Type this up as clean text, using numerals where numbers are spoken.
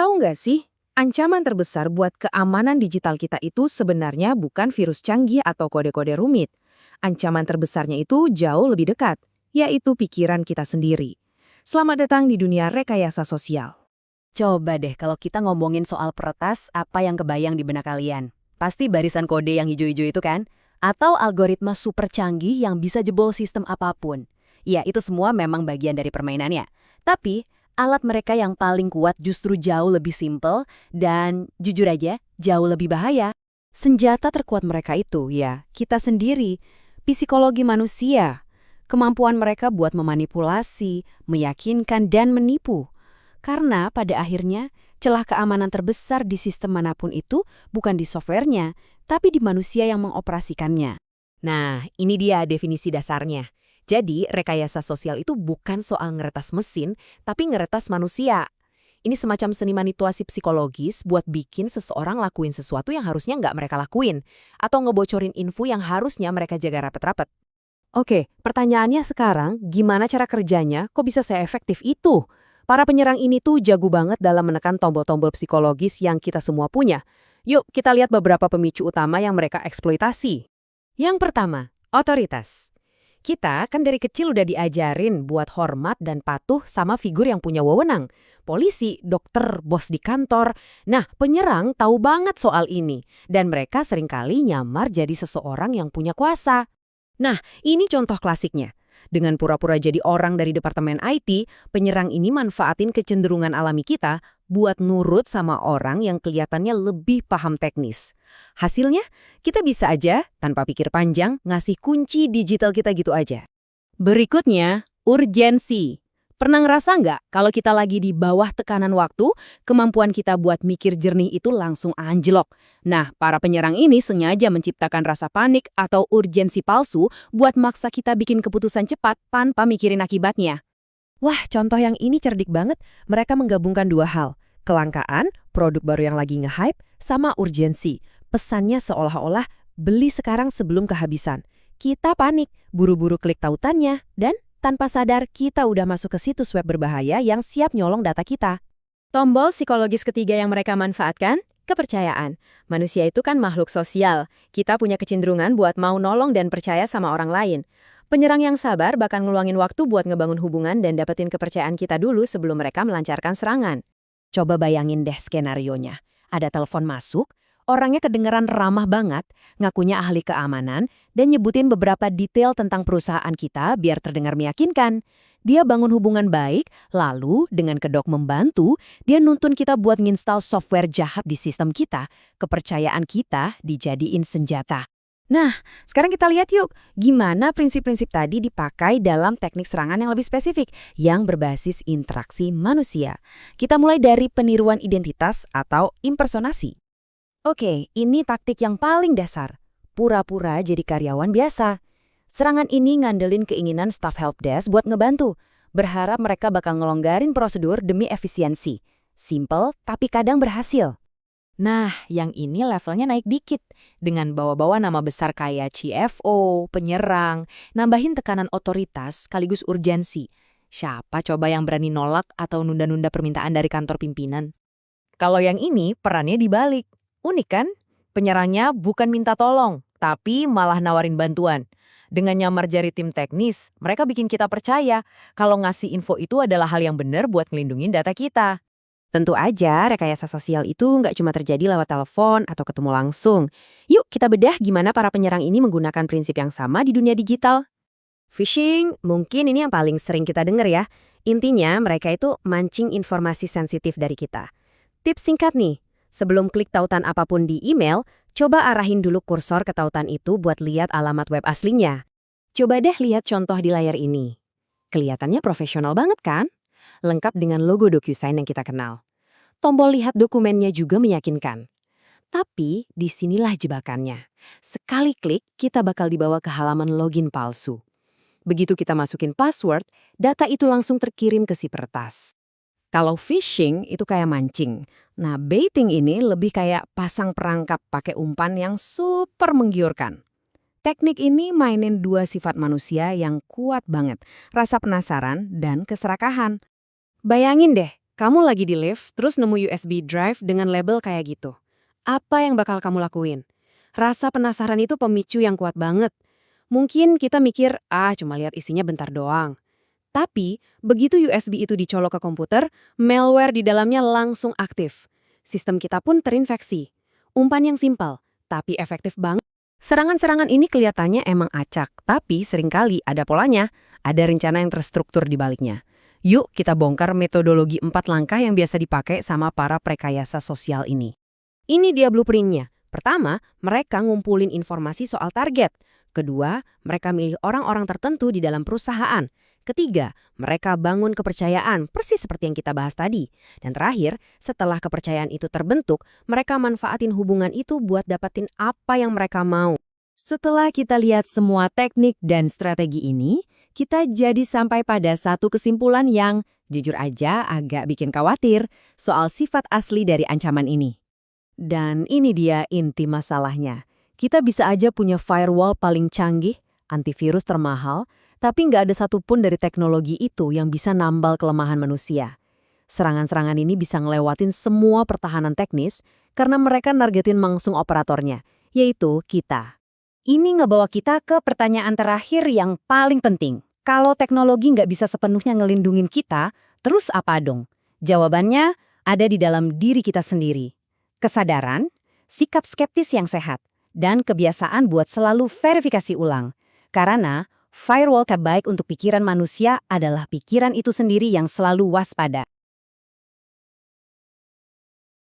Tahu nggak sih, ancaman terbesar buat keamanan digital kita itu sebenarnya bukan virus canggih atau kode-kode rumit. Ancaman terbesarnya itu jauh lebih dekat, yaitu pikiran kita sendiri. Selamat datang di dunia rekayasa sosial. Coba deh kalau kita ngomongin soal peretas, apa yang kebayang di benak kalian? Pasti barisan kode yang hijau-hijau itu kan? Atau algoritma super canggih yang bisa jebol sistem apapun? Ya, itu semua memang bagian dari permainannya. Tapi, alat mereka yang paling kuat justru jauh lebih simpel dan, jujur aja, jauh lebih bahaya. Senjata terkuat mereka itu, ya, kita sendiri, psikologi manusia. Kemampuan mereka buat memanipulasi, meyakinkan, dan menipu. Karena pada akhirnya, celah keamanan terbesar di sistem manapun itu bukan di softwarenya, tapi di manusia yang mengoperasikannya. Nah, ini dia definisi dasarnya. Jadi, rekayasa sosial itu bukan soal ngeretas mesin, tapi ngeretas manusia. Ini semacam seni manipulasi psikologis buat bikin seseorang lakuin sesuatu yang harusnya nggak mereka lakuin, atau ngebocorin info yang harusnya mereka jaga rapet-rapet. Oke, pertanyaannya sekarang, gimana cara kerjanya? Kok bisa seefektif itu? Para penyerang ini tuh jago banget dalam menekan tombol-tombol psikologis yang kita semua punya. Yuk, kita lihat beberapa pemicu utama yang mereka eksploitasi. Yang pertama, otoritas. Kita kan dari kecil udah diajarin buat hormat dan patuh sama figur yang punya wewenang. Polisi, dokter, bos di kantor. Nah, penyerang tahu banget soal ini. Dan mereka seringkali nyamar jadi seseorang yang punya kuasa. Nah, ini contoh klasiknya. Dengan pura-pura jadi orang dari departemen IT, penyerang ini manfaatin kecenderungan alami kita buat nurut sama orang yang kelihatannya lebih paham teknis. Hasilnya, kita bisa aja, tanpa pikir panjang, ngasih kunci digital kita gitu aja. Berikutnya, urgensi. Pernah ngerasa nggak kalau kita lagi di bawah tekanan waktu, kemampuan kita buat mikir jernih itu langsung anjlok? Nah, para penyerang ini sengaja menciptakan rasa panik atau urgensi palsu buat maksa kita bikin keputusan cepat tanpa mikirin akibatnya. Wah, contoh yang ini cerdik banget. Mereka menggabungkan dua hal. Kelangkaan, produk baru yang lagi nge-hype, sama urgensi. Pesannya seolah-olah beli sekarang sebelum kehabisan. Kita panik, buru-buru klik tautannya, dan tanpa sadar, kita udah masuk ke situs web berbahaya yang siap nyolong data kita. Tombol psikologis ketiga yang mereka manfaatkan, kepercayaan. Manusia itu kan makhluk sosial. Kita punya kecenderungan buat mau nolong dan percaya sama orang lain. Penyerang yang sabar bakal ngeluangin waktu buat ngebangun hubungan dan dapetin kepercayaan kita dulu sebelum mereka melancarkan serangan. Coba bayangin deh skenarionya. Ada telepon masuk, orangnya kedengeran ramah banget, ngakunya ahli keamanan, dan nyebutin beberapa detail tentang perusahaan kita biar terdengar meyakinkan. Dia bangun hubungan baik, lalu dengan kedok membantu, dia nuntun kita buat nginstal software jahat di sistem kita. Kepercayaan kita dijadiin senjata. Nah, sekarang kita lihat yuk, gimana prinsip-prinsip tadi dipakai dalam teknik serangan yang lebih spesifik, yang berbasis interaksi manusia. Kita mulai dari peniruan identitas atau impersonasi. Oke, ini taktik yang paling dasar. Pura-pura jadi karyawan biasa. Serangan ini ngandelin keinginan staff helpdesk buat ngebantu. Berharap mereka bakal ngelonggarin prosedur demi efisiensi. Simple, tapi kadang berhasil. Nah, yang ini levelnya naik dikit. Dengan bawa-bawa nama besar kayak CFO, penyerang, nambahin tekanan otoritas sekaligus urgensi. Siapa coba yang berani nolak atau nunda-nunda permintaan dari kantor pimpinan? Kalau yang ini, perannya dibalik. Unik kan? Penyerangnya bukan minta tolong, tapi malah nawarin bantuan. Dengan nyamar jadi tim teknis, mereka bikin kita percaya kalau ngasih info itu adalah hal yang benar buat ngelindungin data kita. Tentu aja, rekayasa sosial itu nggak cuma terjadi lewat telepon atau ketemu langsung. Yuk kita bedah gimana para penyerang ini menggunakan prinsip yang sama di dunia digital. Phishing, mungkin ini yang paling sering kita dengar ya. Intinya mereka itu mancing informasi sensitif dari kita. Tips singkat nih. Sebelum klik tautan apapun di email, coba arahin dulu kursor ke tautan itu buat lihat alamat web aslinya. Coba deh lihat contoh di layar ini. Kelihatannya profesional banget kan? Lengkap dengan logo DocuSign yang kita kenal. Tombol lihat dokumennya juga meyakinkan. Tapi disinilah jebakannya. Sekali klik, kita bakal dibawa ke halaman login palsu. Begitu kita masukin password, data itu langsung terkirim ke si peretas. Kalau phishing itu kayak mancing. Nah, baiting ini lebih kayak pasang perangkap pakai umpan yang super menggiurkan. Teknik ini mainin dua sifat manusia yang kuat banget, rasa penasaran dan keserakahan. Bayangin deh, Kamu lagi di lift, terus nemu USB drive dengan label kayak gitu. Apa yang bakal kamu lakuin? Rasa penasaran itu pemicu yang kuat banget. Mungkin kita mikir, cuma lihat isinya bentar doang. Tapi, begitu USB itu dicolok ke komputer, malware di dalamnya langsung aktif. Sistem kita pun terinfeksi. Umpan yang simpel, tapi efektif banget. Serangan-serangan ini kelihatannya emang acak, tapi seringkali ada polanya, ada rencana yang terstruktur di baliknya. Yuk kita bongkar metodologi 4 langkah yang biasa dipakai sama para prekayasa sosial ini. Ini dia blueprint-nya. Pertama, mereka ngumpulin informasi soal target. Kedua, mereka milih orang-orang tertentu di dalam perusahaan. Ketiga, mereka bangun kepercayaan, persis seperti yang kita bahas tadi. Dan terakhir, setelah kepercayaan itu terbentuk, mereka manfaatin hubungan itu buat dapatin apa yang mereka mau. Setelah kita lihat semua teknik dan strategi ini, kita jadi sampai pada satu kesimpulan yang, jujur aja, agak bikin khawatir soal sifat asli dari ancaman ini. Dan ini dia inti masalahnya. Kita bisa aja punya firewall paling canggih, antivirus termahal, tapi nggak ada satupun dari teknologi itu yang bisa nambal kelemahan manusia. Serangan-serangan ini bisa ngelewatin semua pertahanan teknis karena mereka nargetin langsung operatornya, yaitu kita. Ini ngebawa kita ke pertanyaan terakhir yang paling penting. Kalau teknologi nggak bisa sepenuhnya ngelindungin kita, terus apa dong? Jawabannya ada di dalam diri kita sendiri. Kesadaran, sikap skeptis yang sehat, dan kebiasaan buat selalu verifikasi ulang. Karena firewall terbaik untuk pikiran manusia adalah pikiran itu sendiri yang selalu waspada.